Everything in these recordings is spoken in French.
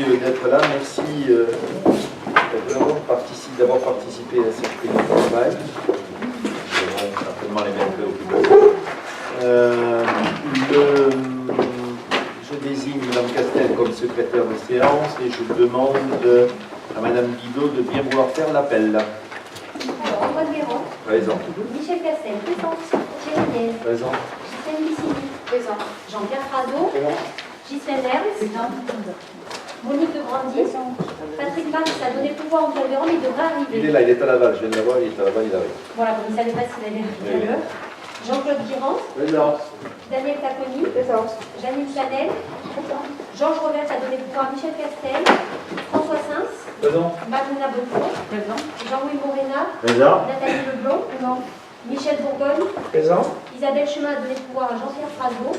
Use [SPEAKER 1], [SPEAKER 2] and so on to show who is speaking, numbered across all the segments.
[SPEAKER 1] d'être là. Merci d'avoir participé à cette réunion de travail. Nous avons certainement les mêmes préoccupations. Je désigne Mme Castel comme secrétaire de séance et je demande à Mme Guido de bien vouloir faire l'appel.
[SPEAKER 2] Alors, Antoine Véran.
[SPEAKER 1] Présent.
[SPEAKER 2] Michel Castel, présent. Thierry Niez.
[SPEAKER 1] Présent.
[SPEAKER 2] Ghislaine Bissini. Présent. Jean-Pierre Frazo. Ghislaine Ernst. Monique de Grandy. Patrick Marx a donné le pouvoir à Antoine Véran, mais il devrait arriver.
[SPEAKER 1] Il est là, il est à Laval, je viens de la voir, il est à Laval, il arrive.
[SPEAKER 2] Voilà, comme il ne savait pas s'il allait arriver à l'heure. Jean-Claude Guirand.
[SPEAKER 1] Présent.
[SPEAKER 2] Daniel Taconi. Présent. Janine Chanel. Présent. Georges Revers a donné le pouvoir à Michel Castel. François Sins.
[SPEAKER 1] Présent.
[SPEAKER 2] Magdalena Bonfond. Présent. Jean-Louis Morena.
[SPEAKER 1] Présent.
[SPEAKER 2] Nathalie Leblond. Présent. Michel Bourgogne.
[SPEAKER 1] Présent.
[SPEAKER 2] Isabelle Chemin a donné le pouvoir à Jean-Pierre Frazo.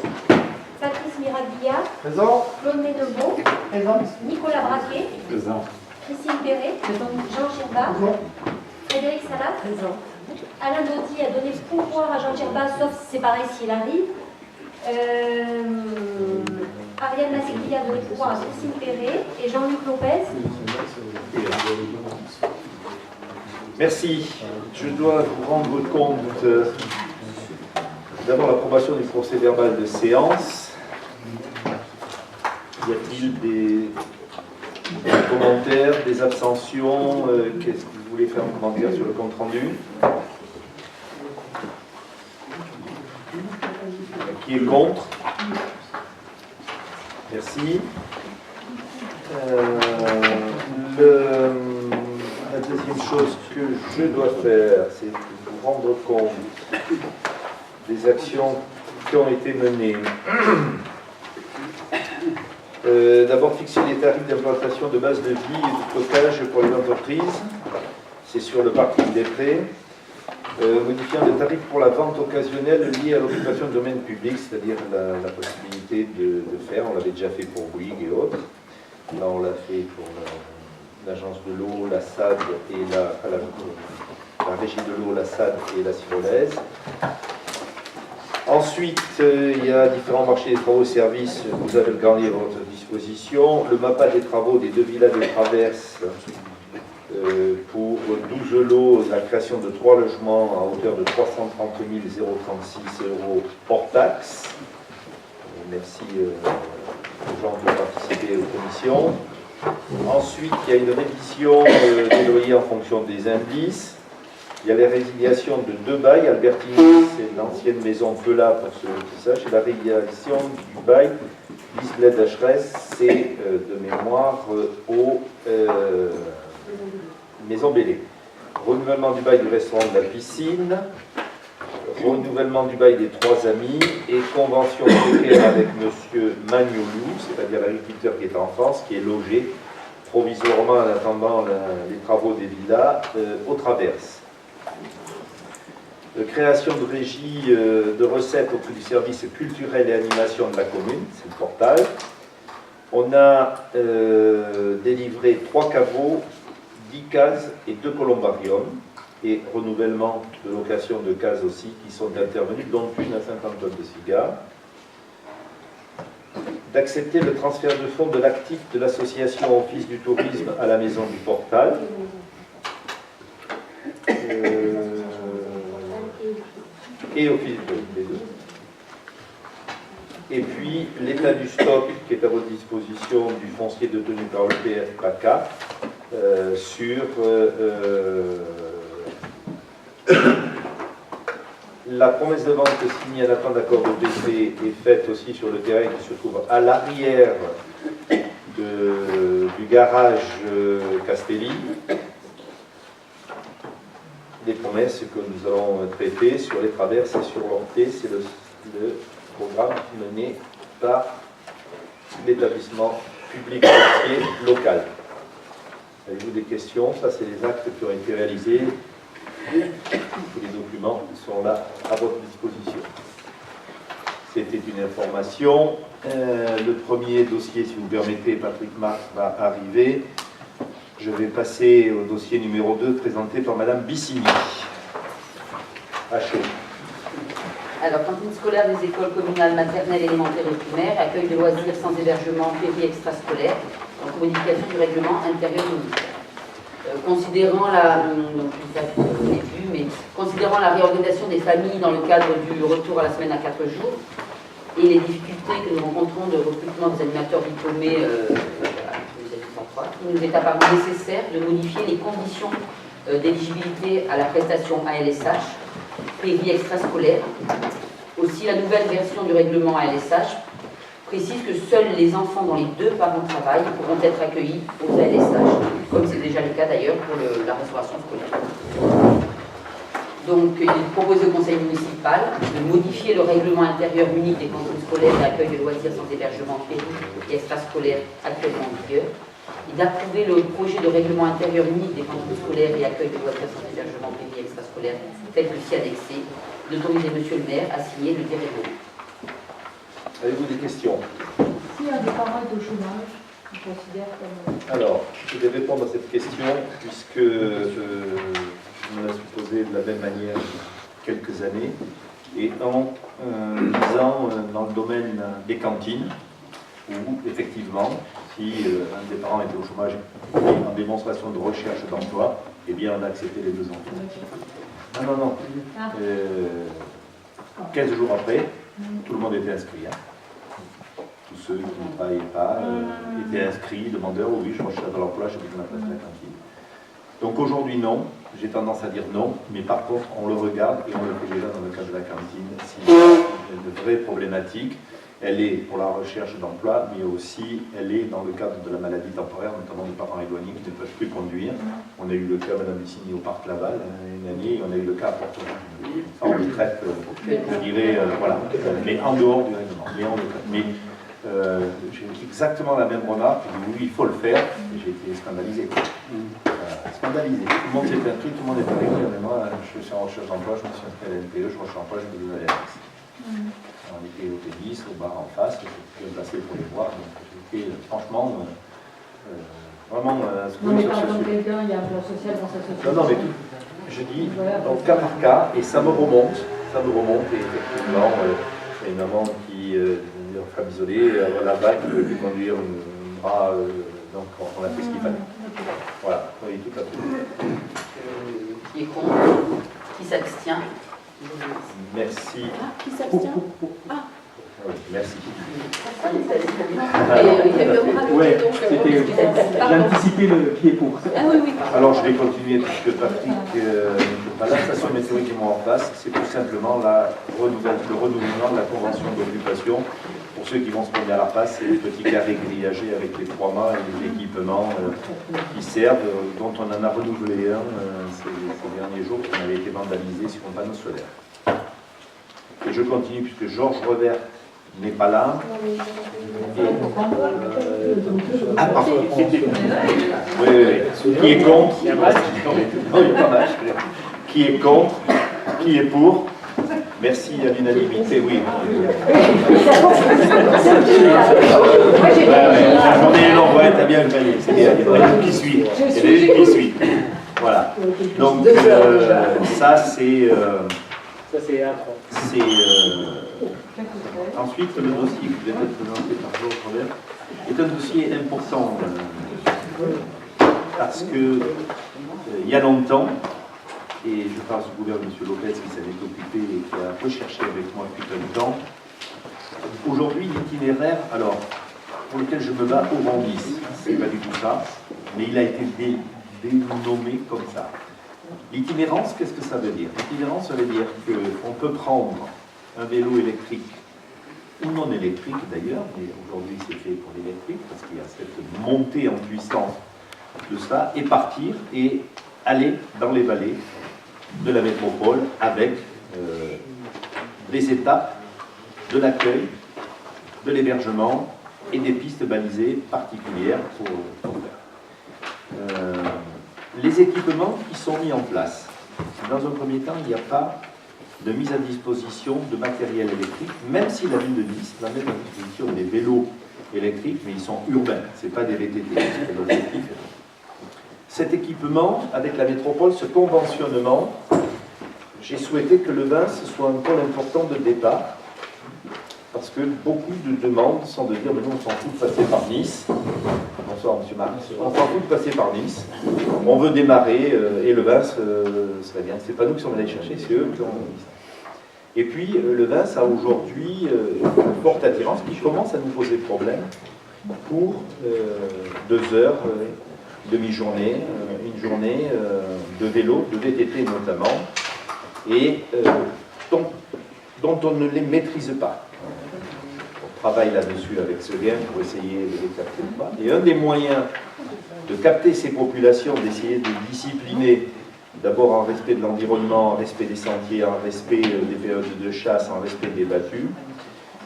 [SPEAKER 2] Patrice Miraglia.
[SPEAKER 1] Présent.
[SPEAKER 2] Claude Ménevaux. Présent. Nicolas Braquet.
[SPEAKER 1] Présent.
[SPEAKER 2] Christine Perret. Présent. Jean Girba.
[SPEAKER 1] Présent.
[SPEAKER 2] Frédéric Salat. Présent. Alain Dauty a donné le pouvoir à Jean Girba, sauf c'est pareil s'il arrive. Ariane Masseglia a donné le pouvoir à Christine Perret. Et Jean-Luc Lopez.
[SPEAKER 1] Merci. Je dois vous rendre compte d'abord l'approbation du procès verbal de séance. Y a-t-il des commentaires, des abstentions? Qu'est-ce que vous voulez faire en commentaire sur le compte rendu? Qui est contre? Merci. La deuxième chose que je dois faire, c'est de vous rendre compte des actions qui ont été menées. D'abord, fixer les tarifs d'implantation de base de vie et de stockage pour les entreprises. C'est sur le parking des prêts. Modifiant le tarif pour la vente occasionnelle liée à l'occupation de domaine public, c'est-à-dire la possibilité de faire, on l'avait déjà fait pour Bouygues et autres. Là, on l'a fait pour l'agence de l'eau, la SAD et la régie de l'eau, la SAD et la Cyrolaise. Ensuite, il y a différents marchés des travaux et services. Vous avez le garni à votre disposition. Le MAPA des travaux des deux villas de traverse pour 12 lots, la création de 3 logements à hauteur de 330 036 € hors taxe. Merci aux gens de participer aux commissions. Ensuite, il y a une révision des loyers en fonction des indices. Il y a les résiliations de 2 bails. Albertini, c'est l'ancienne maison Peula, pour ceux qui sachent. Et la résiliation du bail Lisbled Hacheresse, c'est de mémoire aux Maison Bellé. Renouvellement du bail du restaurant de la piscine. Renouvellement du bail des 3 amis. Et convention précaire avec M. Magnolou, c'est-à-dire l'agriculteur qui est en France, qui est logé provisoirement en attendant les travaux des villas aux traverses. Création de régie de recettes auprès du service culturel et animation de la commune, c'est le portal. On a délivré 3 caveaux, 10 cases et 2 columbariums, et renouvellement de location de cases aussi qui sont intervenus, dont une à 50 tonnes de cigares. D'accepter le transfert de fonds de l'actif de l'association Office du tourisme à la maison du portal. Et Office du tourisme, les deux. Et puis l'état du stock qui est à votre disposition du foncier détenu par le PFPACA sur la promesse de vente signée à la fin d'accord de BC est faite aussi sur le terrain qui se trouve à l'arrière du garage Castelli. Des promesses que nous allons traiter sur les traverses et sur l'Orté, c'est le programme mené par l'établissement public foncier local. Avez-vous des questions? Ça, c'est les actes qui ont été réalisés. Tous les documents sont là à votre disposition. C'était une information. Le premier dossier, si vous permettez, Patrick Marx va arriver. Je vais passer au dossier numéro 2 présenté par Madame Bissini. À chaud.
[SPEAKER 3] Alors, cantine scolaire des écoles communales maternelles, élémentaires et primaires, accueil de loisirs sans hébergement, péri extrascolaire. Donc, modification du règlement intérieur municipal. Considérant considérant la réorganisation des familles dans le cadre du retour à la semaine à 4 jours et les difficultés que nous rencontrons de recrutement des animateurs diplômés, il nous est apparu nécessaire de modifier les conditions d'éligibilité à la prestation ALSH, PEVI extrascolaire. Aussi, la nouvelle version du règlement ALSH précise que seuls les enfants dont les deux parents travaillent pourront être accueillis aux ALSH, comme c'est déjà le cas d'ailleurs pour la restauration scolaire. Donc, il est proposé au conseil municipal de modifier le règlement intérieur unique des cantines scolaires et accueil de loisirs sans hébergement péri et extrascolaire actuellement en vigueur, et d'approuver le projet de règlement intérieur unique des cantines scolaires et accueil de loisirs sans hébergement péri et extrascolaire, tel que s'y annexé, d'autoriser monsieur le maire à signer le règlement.
[SPEAKER 1] Avez-vous des questions?
[SPEAKER 4] Si un des parents est au chômage, on considère comme...
[SPEAKER 1] Alors, je vais répondre à cette question puisque je me la suis posée de la même manière quelques années et en disant dans le domaine des cantines où effectivement si un des parents était au chômage et en démonstration de recherche d'emploi, eh bien on a accepté les deux enfants. Non. 15 jours après, tout le monde était inscrit. Hein. Tous ceux qui ne travaillaient pas étaient inscrits, demandeurs, oui, je recherche de l'emploi, j'ai besoin de la place de la cantine. Donc aujourd'hui, non. J'ai tendance à dire non, mais par contre, on le regarde et on le fait déjà dans le cadre de la cantine. S'il y a de vraies problématiques, elle est pour la recherche d'emploi, mais aussi elle est dans le cadre de la maladie temporaire, notamment des parents éloignés qui ne peuvent plus conduire. On a eu le cas, Madame Lucini, au Parc Laval, une année, on a eu le cas à Porto-Rico. Ça, on le traite, je dirais, voilà, mais en dehors du règlement. Mais j'ai exactement la même remarque, oui, il faut le faire, et j'ai été scandalisé. Scandalisé. Tout le monde s'est inscrit, tout le monde est avec moi, mais moi, je suis en recherche d'emploi, je me suis inscrit à la NPE, je recherche d'emploi, je me dis à l'ALS. On était au tennis, au bar en face, j'étais bien placé pour les voir, donc j'étais franchement vraiment
[SPEAKER 4] Non, mais par exemple, quelqu'un, il y a un plan social dans sa société.
[SPEAKER 1] Non, mais je dis, donc cas par cas, et ça me remonte, et effectivement, il y a une maman qui, une femme isolée, là-bas, qui veut lui conduire un bras, donc on a fait ce qu'il fallait. Voilà, oui, tout à fait.
[SPEAKER 3] Qui est contre? Qui s'abstient?
[SPEAKER 1] Merci.
[SPEAKER 4] Qui s'abstient?
[SPEAKER 1] Oui, merci.
[SPEAKER 5] Oui, j'ai anticipé le qui est pour.
[SPEAKER 1] Alors je vais continuer puisque Patrick n'est pas là. La station météorique qui est en place, c'est tout simplement le renouvellement de la convention d'occupation. Pour ceux qui vont se prendre à la face, c'est les petits carrés grillagés avec les 3 mâts et les équipements qui servent, dont on en a renouvelé un ces derniers jours, qui avait été vandalisé sur un panneau solaire. Et je continue puisque Georges Revert n'est pas là. Oui. Qui est contre? Il y a pas mal. Qui est contre? Qui est pour? Merci à l'unanimité, oui. La journée est longue, ouais, t'as bien gagné. C'est bien, il y a qui suit. Il y a qui suit. Voilà. Donc, ça, c'est.
[SPEAKER 5] Ça, c'est A3.
[SPEAKER 1] Ensuite, le dossier qui vient d'être présenté par Georges Robert est un dossier important parce que il y a longtemps, et je parle sous couvert de M. Lopez qui s'en est occupé et qui a recherché avec moi depuis un temps, aujourd'hui l'itinéraire, alors, pour lequel je me bats au Randis, c'est pas du tout ça, mais il a été dénommé comme ça. L'itinérance, qu'est-ce que ça veut dire? L'itinérance, ça veut dire qu'on peut prendre un vélo électrique ou non électrique d'ailleurs, mais aujourd'hui c'est fait pour l'électrique parce qu'il y a cette montée en puissance de ça, et partir et aller dans les vallées de la métropole avec des étapes de l'accueil, de l'hébergement et des pistes balisées particulières pour faire. Les équipements qui sont mis en place. Dans un premier temps, il n'y a pas de mise à disposition de matériel électrique, même si la ville de Nice va mettre à disposition des vélos électriques, mais ils sont urbains, ce n'est pas des VTT, c'est l'objectif. Cet équipement, avec la métropole, ce conventionnement, j'ai souhaité que le Vin, ce soit un pôle important de départ, parce que beaucoup de demandes sont de dire, mais nous on s'en fout de passer par Nice. Bonsoir Monsieur Marie. On s'en fout de passer par Nice. On veut démarrer et le Vins serait bien. C'est pas nous qui sommes allés chercher, c'est eux qui ont dit ça. Et puis le Vins a aujourd'hui une forte attirance qui commence à nous poser problème pour 2 heures, demi-journée, une journée de vélo, de VTT notamment, et dont on ne les maîtrise pas. On travaille là-dessus avec ce gain pour essayer de les capter ou pas. Et un des moyens de capter ces populations, d'essayer de discipliner, d'abord en respect de l'environnement, en respect des sentiers, en respect des périodes de chasse, en respect des battues,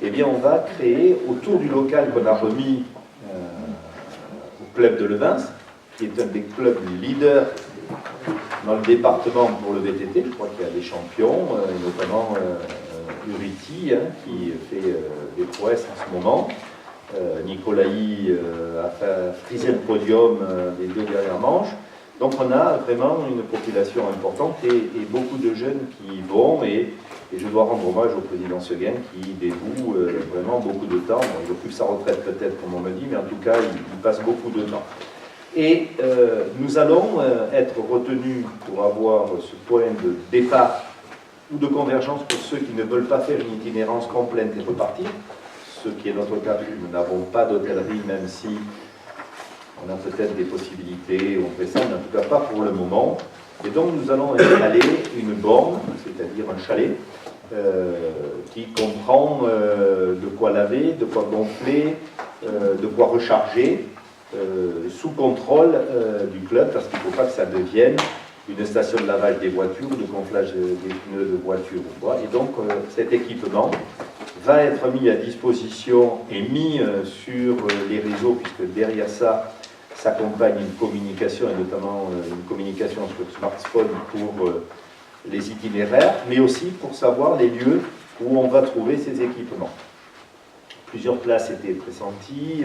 [SPEAKER 1] eh bien on va créer autour du local qu'on a remis au club de Levins, qui est un des clubs leaders dans le département pour le VTT. Je crois qu'il y a des champions, et notamment Uriti, qui fait des prouesses en ce moment. Nicolaï a frisé le podium des 2 dernières manches. Donc on a vraiment une population importante et beaucoup de jeunes qui y vont. Et je dois rendre hommage au président Seguin qui dévoue vraiment beaucoup de temps. Bon, il occupe sa retraite peut-être, comme on me dit, mais en tout cas, il passe beaucoup de temps. Et nous allons être retenus pour avoir ce point de départ ou de convergence pour ceux qui ne veulent pas faire une itinérance complète et repartir, ce qui est notre cas, nous n'avons pas d'hôtellerie, même si on a peut-être des possibilités, on fait ça, mais en tout cas pas pour le moment. Et donc nous allons installer une borne, c'est-à-dire un chalet, qui comprend de quoi laver, de quoi gonfler, de quoi recharger, sous contrôle du club, parce qu'il ne faut pas que ça devienne une station de lavage des voitures, de gonflage des pneus de voiture ou quoi. Et donc cet équipement va être mis à disposition et mis sur les réseaux, puisque derrière ça s'accompagne une communication, et notamment une communication sur smartphone pour les itinéraires, mais aussi pour savoir les lieux où on va trouver ces équipements. Plusieurs places étaient pressenties,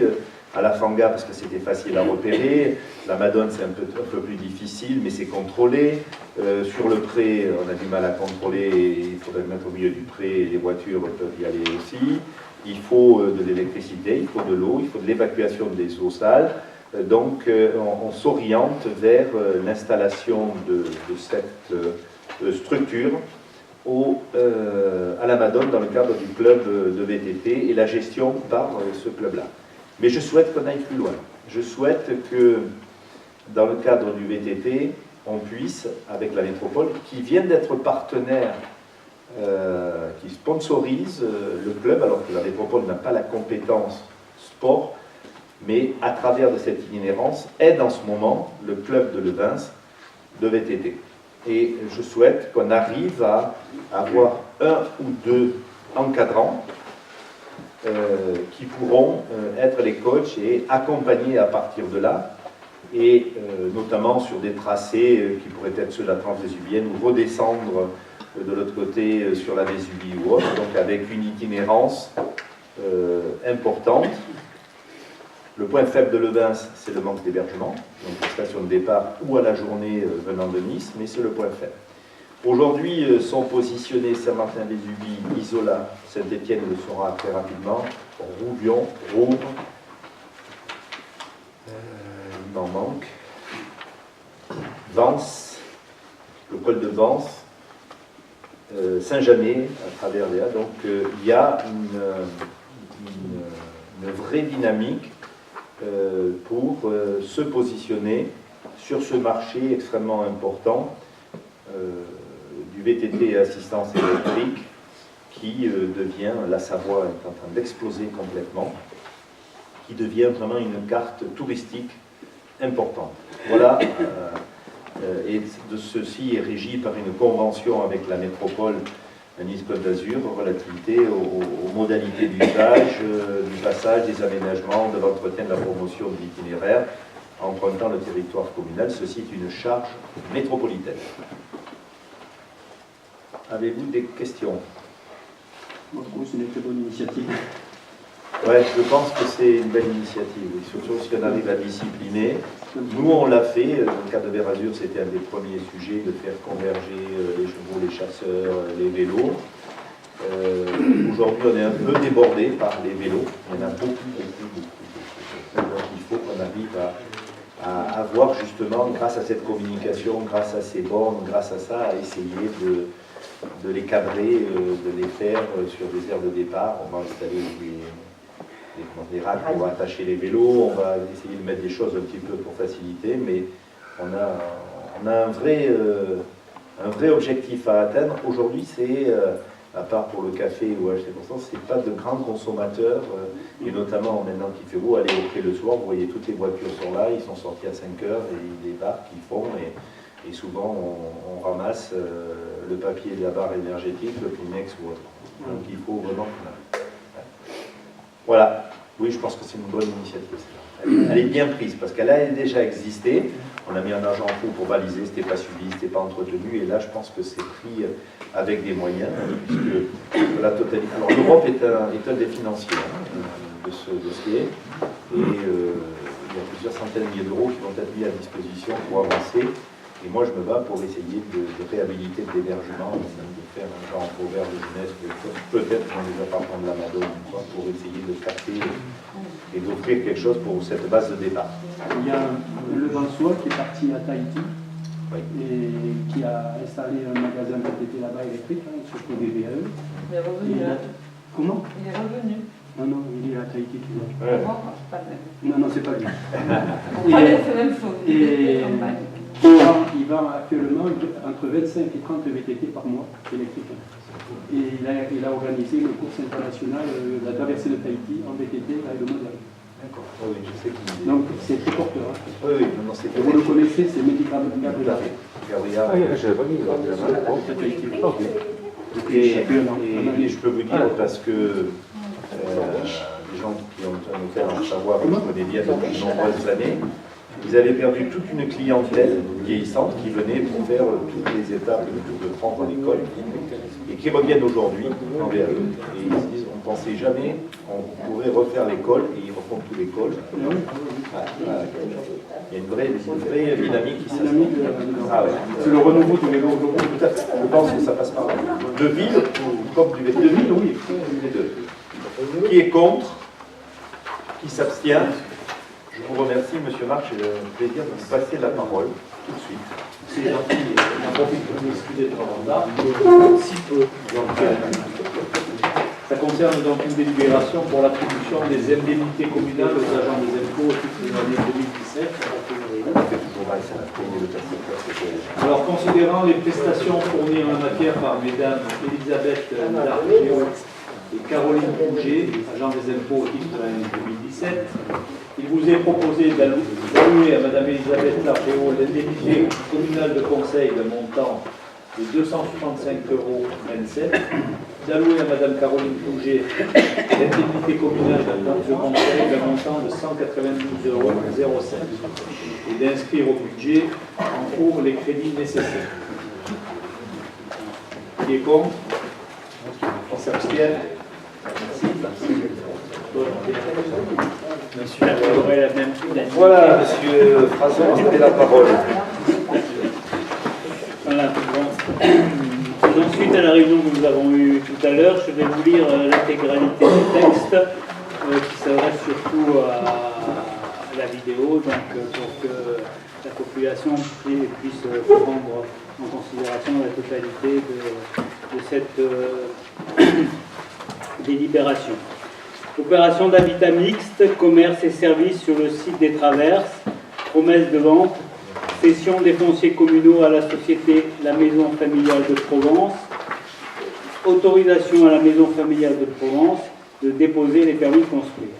[SPEAKER 1] à la Fanga parce que c'était facile à repérer, la Madone c'est un peu plus difficile mais c'est contrôlé, sur le pré on a du mal à contrôler, il faudrait le mettre au milieu du pré et les voitures peuvent y aller aussi, il faut de l'électricité, il faut de l'eau, il faut de l'évacuation des eaux sales, donc on s'oriente vers l'installation de cette structure à la Madone dans le cadre du club de VTT et la gestion par ce club-là. Mais je souhaite qu'on aille plus loin. Je souhaite que, dans le cadre du VTT, on puisse, avec la métropole, qui vient d'être partenaire, qui sponsorise le club, alors que la métropole n'a pas la compétence sport, mais à travers de cette itinérance, aide en ce moment le club de Levins de VTT. Et je souhaite qu'on arrive à avoir 1 ou 2 encadrants qui pourront être les coachs et accompagner à partir de là, et notamment sur des tracés qui pourraient être ceux de la Transvésuvienne ou redescendre de l'autre côté sur la Vésubie ou autre, donc avec une itinérance importante. Le point faible de Levins, c'est le manque d'hébergement, donc la station de départ ou à la journée venant de Nice, mais c'est le point faible. Aujourd'hui sont positionnés Saint-Martin-Vésubie, Isola, Saint-Étienne le sera très rapidement, Rouvion, Rouvres, il m'en manque, Vence, le col de Vence, Saint-Janet à travers Léa. Donc il y a une vraie dynamique pour se positionner sur ce marché extrêmement important du VTT assistance électrique qui devient, la Savoie est en train d'exploser complètement, qui devient vraiment une carte touristique importante. Voilà, et de ceci est régi par une convention avec la métropole Nice-Côte d'Azur, relativité aux modalités d'usage, du passage, des aménagements, de l'entretien, de la promotion de l'itinéraire, empruntant le territoire communal. Ceci est une charge métropolitaine. Avez-vous des questions?
[SPEAKER 5] Moi, je trouve que c'est une très bonne initiative.
[SPEAKER 1] Ouais, je pense que c'est une belle initiative, oui. Surtout si on arrive à discipliner. Nous, on l'a fait, dans le cadre de Vérazur, c'était un des premiers sujets de faire converger les chevaux, les chasseurs, les vélos. Aujourd'hui, on est un peu débordé par les vélos. Il y en a beaucoup. Donc il faut qu'on arrive à avoir justement, grâce à cette communication, grâce à ces bornes, grâce à ça, à essayer de les cadrer, de les faire sur des aires de départ. On va installer des racks pour attacher les vélos, on va essayer de mettre des choses un petit peu pour faciliter, mais on a un vrai objectif à atteindre. Aujourd'hui, c'est, à part pour le café ou HT%, c'est pas de grands consommateurs, et notamment maintenant qu'il fait beau, aller au pré le soir, vous voyez toutes les voitures sont là, ils sont sortis à 5 heures et ils débarquent, ils font, et souvent on ramasse le papier de la barre énergétique, le Kleenex ou autre. Donc il faut vraiment... Voilà, oui, je pense que c'est une bonne initiative. Elle est bien prise parce qu'elle a déjà existé. On a mis un argent fou pour baliser, c'était pas suivi, c'était pas entretenu, et là je pense que c'est pris avec des moyens, puisque la totalité. Alors l'Europe est un des financiers de ce dossier, et il y a plusieurs centaines de milliers d'euros qui vont être mis à disposition pour avancer. Et moi, je me bats pour essayer de réhabiliter l'hébergement, de faire un genre de vert de jeunesse, peut-être dans les appartements de la Madone, pour essayer de capter et d'offrir quelque chose pour cette base de départ.
[SPEAKER 5] Il y a le Vansois qui est parti à Tahiti,
[SPEAKER 1] Oui.
[SPEAKER 5] et qui a installé un magasin VTT là-bas électrique, surtout des VAE.
[SPEAKER 4] Il est revenu là.
[SPEAKER 5] Comment?
[SPEAKER 4] Il est revenu.
[SPEAKER 5] Non, non, il est à Tahiti toujours.
[SPEAKER 1] Ouais.
[SPEAKER 4] Pas le même.
[SPEAKER 5] Non, non, c'est pas lui.
[SPEAKER 4] On va faire la même chose.
[SPEAKER 5] Il vend actuellement entre 25 et 30 VTT par mois électriques. Et il a organisé une course internationale, la traversée de Tahiti en VTT, là, le modèle.
[SPEAKER 1] D'accord. Oui, je sais qu'il est...
[SPEAKER 5] Donc c'est très porteur. Hein.
[SPEAKER 1] Oui, oui, non, c'est...
[SPEAKER 5] Et vous le connaissez, c'est Médicament
[SPEAKER 1] Tout à
[SPEAKER 5] Gabriel.
[SPEAKER 1] fait. Gabriel.
[SPEAKER 6] Ah, je n'avais pas mis
[SPEAKER 1] Et je peux vous dire, parce que les gens qui ont un hôtel en Savoie, je connais bien depuis de nombreuses années, ils avaient perdu toute une clientèle vieillissante qui venait pour faire toutes les étapes de prendre l'école et qui reviennent aujourd'hui envers eux. Et ils se disent, on ne pensait jamais qu'on pourrait refaire l'école, et ils refont toute l'école. Il y a une vraie dynamique qui s'installe. Ah ouais.
[SPEAKER 5] C'est le renouveau du vélo aujourd'hui.
[SPEAKER 1] Tout à fait. Je pense que ça passe par là. De ville ou comme du vélo.
[SPEAKER 5] De ville, oui.
[SPEAKER 1] Les deux. Qui est contre? Qui s'abstient? Je vous remercie, Monsieur Marc, j'ai le plaisir de vous passer la parole tout de suite.
[SPEAKER 7] C'est gentil, j'en profite pour m'excuser de mon mandat. Si peu. Ça concerne donc une délibération pour l'attribution des indemnités communales aux agents des impôts au titre de l'année 2017. Alors, considérant les prestations fournies en la matière par mesdames Elisabeth Dargéo et Caroline Pouget, agents des impôts au titre de l'année 2017, il vous est proposé d'allouer à Mme Elisabeth Largéo l'indemnité communale de conseil d'un montant de 265,27 €, d'allouer à Mme Caroline Pouget l'indemnité communale de conseil d'un montant de 192,07 € et d'inscrire au budget en cours les crédits nécessaires. Qui est contre? Qui s'abstient? Merci. Monsieur, vous aurez la même.
[SPEAKER 1] Voilà, Monsieur Frason, vous avez la parole.
[SPEAKER 8] Voilà, bon. Faisant suite à la réunion que nous avons eue tout à l'heure, je vais vous lire l'intégralité du texte qui s'adresse surtout à la vidéo, donc pour que la population puisse prendre en considération la totalité de cette délibération. Opération d'habitat mixte, commerce et services sur le site des Traverses, promesse de vente, cession des fonciers communaux à la société La Maison Familiale de Provence, autorisation à la Maison Familiale de Provence de déposer les permis de construire.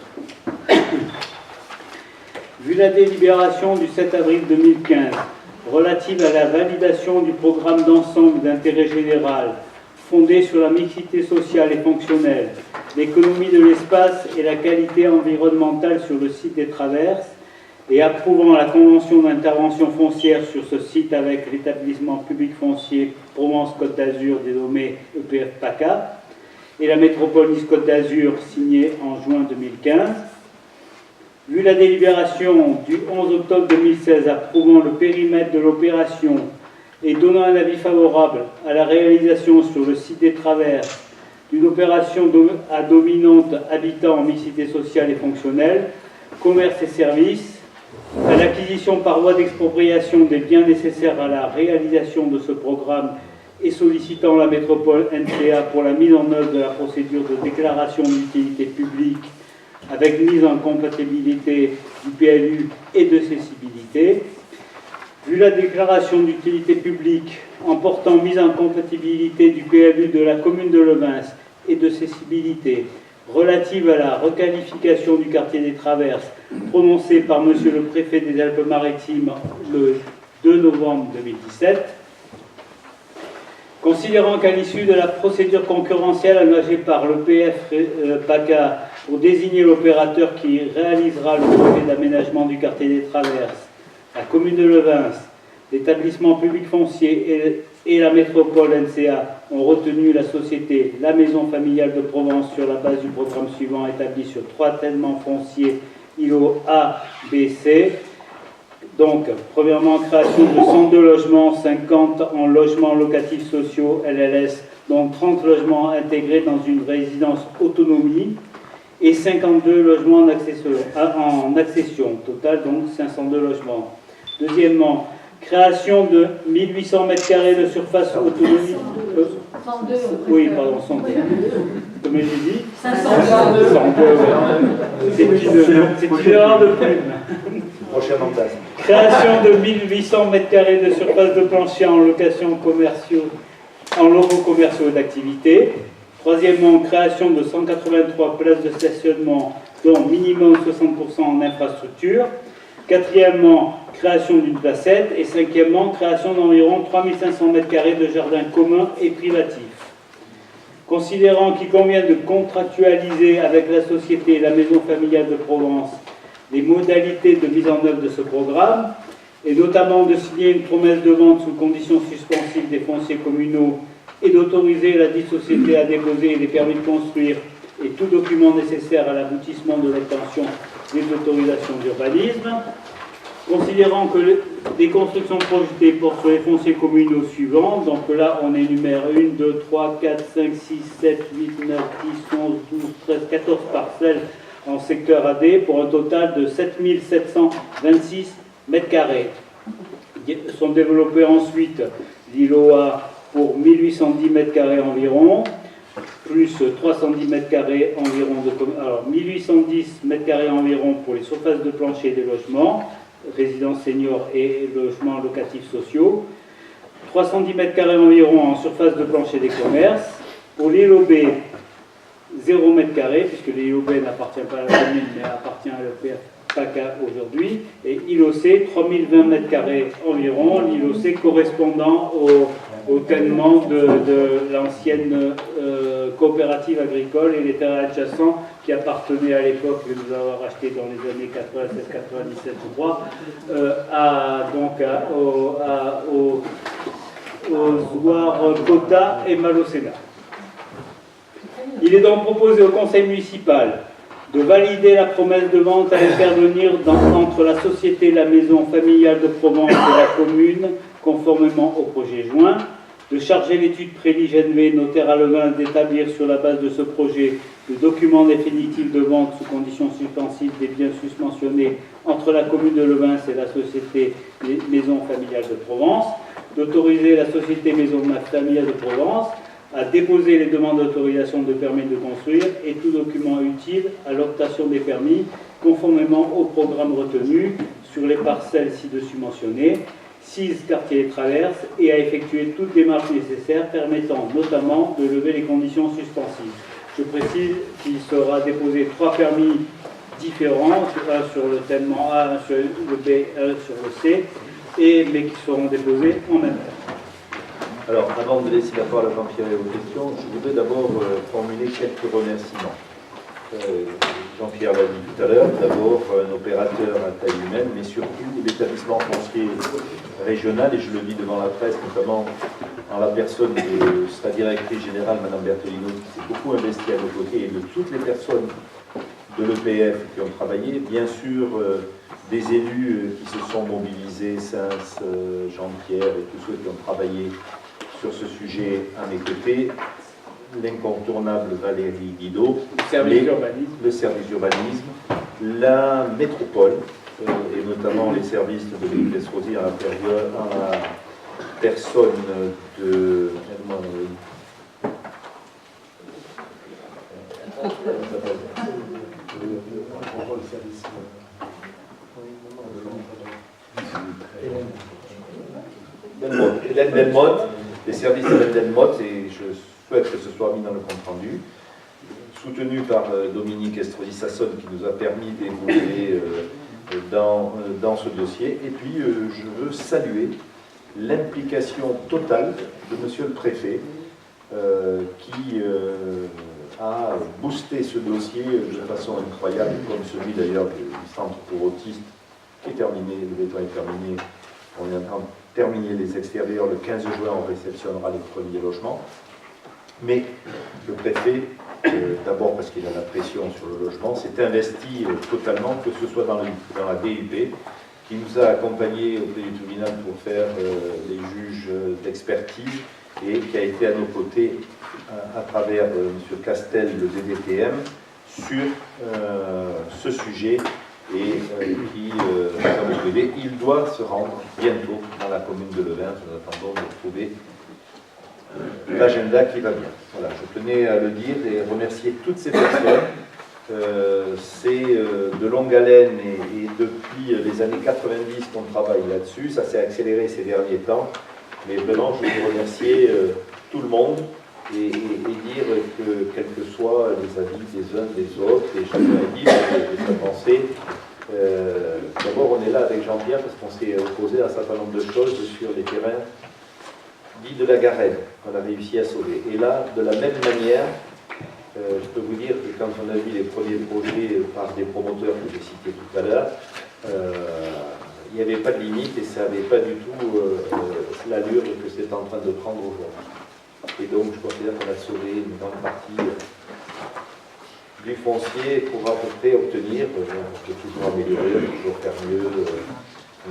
[SPEAKER 8] Vu la délibération du 7 avril 2015 relative à la validation du programme d'ensemble d'intérêt général fondé sur la mixité sociale et fonctionnelle, l'économie de l'espace et la qualité environnementale sur le site des Traverses, et approuvant la convention d'intervention foncière sur ce site avec l'établissement public foncier Provence-Côte d'Azur dénommé EPF PACA et la métropole Nice-Côte d'Azur signée en juin 2015. Vu la délibération du 11 octobre 2016 approuvant le périmètre de l'opération et donnant un avis favorable à la réalisation sur le site des Traverses d'une opération à dominante habitat en mixité sociale et fonctionnelle, commerce et services, à l'acquisition par voie d'expropriation des biens nécessaires à la réalisation de ce programme et sollicitant la métropole NCA pour la mise en œuvre de la procédure de déclaration d'utilité publique avec mise en compatibilité du PLU et de cessibilité. Vu la déclaration d'utilité publique en portant mise en compatibilité du PLU de la commune de Levens et de cessibilité relative à la requalification du quartier des Traverses prononcée par Monsieur le préfet des Alpes-Maritimes le 2 novembre 2017, considérant qu'à l'issue de la procédure concurrentielle engagée par le PF-PACA pour désigner l'opérateur qui réalisera le projet d'aménagement du quartier des Traverses, la commune de Levens, l'établissement public foncier et la métropole NCA ont retenu la société La Maison Familiale de Provence sur la base du programme suivant établi sur 3 tènements fonciers îlots A, B, C. Donc, premièrement, création de 102 logements, 50 en logements locatifs sociaux, LLS, donc 30 logements intégrés dans une résidence autonomie, et 52 logements en accession, total donc 502 logements. Deuxièmement, création de 1800 m² de surface autonomie.
[SPEAKER 4] 102.
[SPEAKER 8] Oui, pardon, 102. Comme j'ai dit
[SPEAKER 4] 502.
[SPEAKER 8] 102. C'est une erreur de plume.
[SPEAKER 1] Prochain en place.
[SPEAKER 8] Création de 1800 m² de surface de plancher en location commerciaux, en locaux commerciaux d'activité. Troisièmement, création de 183 places de stationnement, dont minimum 60% en infrastructure. Quatrièmement, création d'une placette. Et cinquièmement, création d'environ 3500 m² de jardins communs et privatifs. Considérant qu'il convient de contractualiser avec la société La Maison Familiale de Provence les modalités de mise en œuvre de ce programme, et notamment de signer une promesse de vente sous conditions suspensives des fonciers communaux et d'autoriser la dite société à déposer les permis de construire et tout document nécessaire à l'aboutissement de l'obtention des autorisations d'urbanisme. Considérant que les constructions projetées portent sur les fonciers communaux suivants, donc là on énumère 1, 2, 3, 4, 5, 6, 7, 8, 9, 10, 11, 12, 13, 14 parcelles en secteur AD pour un total de 7726 m². Sont développés ensuite l'îlot A pour 1810 m² environ, plus 310 m² environ alors 1810 m² environ pour les surfaces de plancher des logements, résidences seniors et logements locatifs sociaux, 310 m² environ en surface de plancher des commerces. Pour l'îlot B, 0 m², puisque l'îlot B n'appartient pas à la commune mais appartient à l'EPF-PACA aujourd'hui, et îlot C, 3020 m² environ, l'îlot C correspondant au tènement de l'ancienne coopérative agricole et les terrains adjacents qui appartenaient à l'époque, que nous avons racheté dans les années 96-97, je crois, aux Zouar Kota et Malocena. Il est donc proposé au conseil municipal de valider la promesse de vente à intervenir entre la société La Maison Familiale de Provence et la commune, conformément au projet joint, de charger l'étude préligenvée notaire à Levens d'établir sur la base de ce projet le document définitif de vente sous conditions suspensives des biens susmentionnés entre la commune de Levens et la société Maison Familiale de Provence, d'autoriser la société Maison Familiale de Provence à déposer les demandes d'autorisation de permis de construire et tout document utile à l'obtention des permis conformément au programme retenu sur les parcelles ci-dessus mentionnées, 6 quartiers traverses, et à effectuer toute démarche nécessaire permettant notamment de lever les conditions suspensives. Je précise qu'il sera déposé 3 permis différents, un sur le tènement A, un sur le B, un sur le C, mais qui seront déposés en même temps.
[SPEAKER 1] Alors, avant de laisser la parole à Jean-Pierre et aux questions, je voudrais d'abord formuler quelques remerciements. Jean-Pierre l'a dit tout à l'heure, d'abord un opérateur à taille humaine, mais surtout l'établissement foncier régional, et je le dis devant la presse, notamment en la personne de sa directrice générale, Mme Bertolino, qui s'est beaucoup investie à nos côtés, et de toutes les personnes de l'EPF qui ont travaillé, bien sûr des élus qui se sont mobilisés, Sens, Jean-Pierre et tous ceux qui ont travaillé sur ce sujet à mes côtés, l'incontournable Valérie Guido,
[SPEAKER 8] Le service
[SPEAKER 1] mais
[SPEAKER 8] d'urbanisme.
[SPEAKER 1] le service d'urbanisme, la métropole, et notamment les services de Dominique Estrosi à la période, à la personne de... Hélène Delmotte, les services d'Hélène Delmotte, et je souhaite que ce soit mis dans le compte-rendu, soutenu par Dominique Estrosi-Sassonne qui nous a permis d'évoluer dans ce dossier. Et puis, je veux saluer l'implication totale de Monsieur le Préfet qui a boosté ce dossier de façon incroyable, comme celui d'ailleurs du centre pour autistes qui est terminé, le béton est terminé. On est en train de terminer les extérieurs. Le 15 juin, on réceptionnera les premiers logements. Mais le préfet, d'abord parce qu'il a la pression sur le logement, s'est investi totalement, que ce soit dans la DUP, qui nous a accompagnés auprès du tribunal pour faire les juges d'expertise et qui a été à nos côtés à travers M. Castel, le DDTM, sur ce sujet et qui nous a beaucoup aidé. Il doit se rendre bientôt dans la commune de Levin. Nous attendons de trouver l'agenda qui va bien. Voilà, je tenais à le dire et remercier toutes ces personnes. C'est de longue haleine et depuis les années 90 qu'on travaille là-dessus. Ça s'est accéléré ces derniers temps. Mais vraiment, je veux remercier tout le monde et dire que, quels que soient les avis des uns des autres, et chacun a dit de sa pensée, d'abord on est là avec Jean-Pierre parce qu'on s'est opposé à un certain nombre de choses sur les terrains dits de la Garenne, qu'on a réussi à sauver. Et là, de la même manière, je peux vous dire que quand on a vu les premiers projets par des promoteurs que j'ai cités tout à l'heure, il n'y avait pas de limite et ça n'avait pas du tout l'allure que c'est en train de prendre aujourd'hui. Et donc je considère qu'on a sauvé une grande partie du foncier pour à peu près obtenir, on peut toujours améliorer, on peut toujours faire mieux,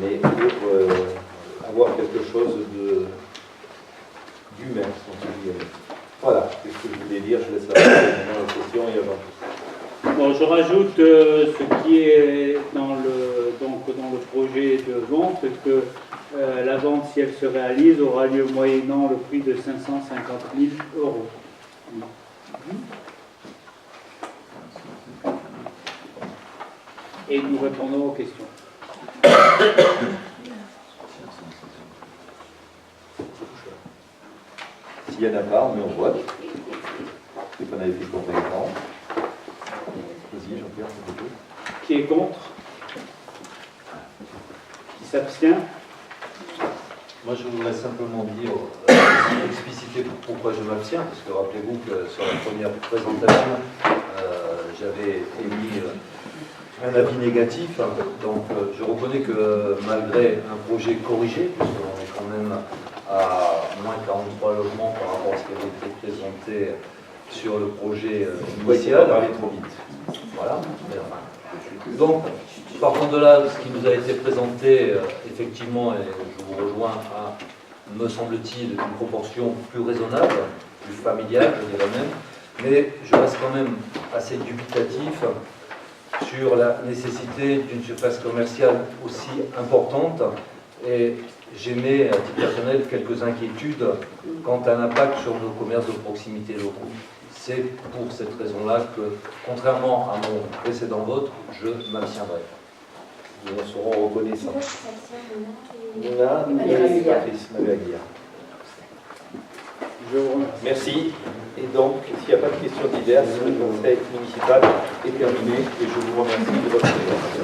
[SPEAKER 1] mais pour avoir quelque chose d'humain. Voilà, c'est ce que je voulais dire, je laisse la question et avant.
[SPEAKER 8] Bon, je rajoute ce qui est dans le projet de vente, que la vente, si elle se réalise, aura lieu moyennant le prix de 550 000 euros. Et nous répondons aux questions.
[SPEAKER 1] S'il n'y en a pas, on met en vote. C'est qu'on avait fait convaincant. Vas-y, Jean-Pierre, c'est tout.
[SPEAKER 8] Qui est contre? Qui s'abstient?
[SPEAKER 6] Moi, je voudrais simplement dire, expliciter pourquoi je m'abstiens, parce que rappelez-vous que sur la première présentation, j'avais émis un avis négatif. Donc, je reconnais que malgré un projet corrigé, puisqu'on est quand même à moins 43 logements par rapport à ce qui avait été présenté sur le projet initial.
[SPEAKER 1] Parler trop vite.
[SPEAKER 6] Voilà. Donc, partant de là, ce qui nous a été présenté, effectivement, et je vous rejoins, à, me semble-t-il, une proportion plus raisonnable, plus familiale, je dirais même, mais je reste quand même assez dubitatif sur la nécessité d'une surface commerciale aussi importante, et j'émets, à titre personnel, quelques inquiétudes quant à l'impact sur nos commerces de proximité locaux. C'est pour cette raison-là que, contrairement à mon précédent vote, je m'abstiendrai.
[SPEAKER 1] Nous en serons reconnaissants. Nina et Patrice Magalia.
[SPEAKER 8] Je vous remercie.
[SPEAKER 1] Merci. Et donc, s'il n'y a pas de questions diverses, le conseil municipal est terminé et je vous remercie de votre présence.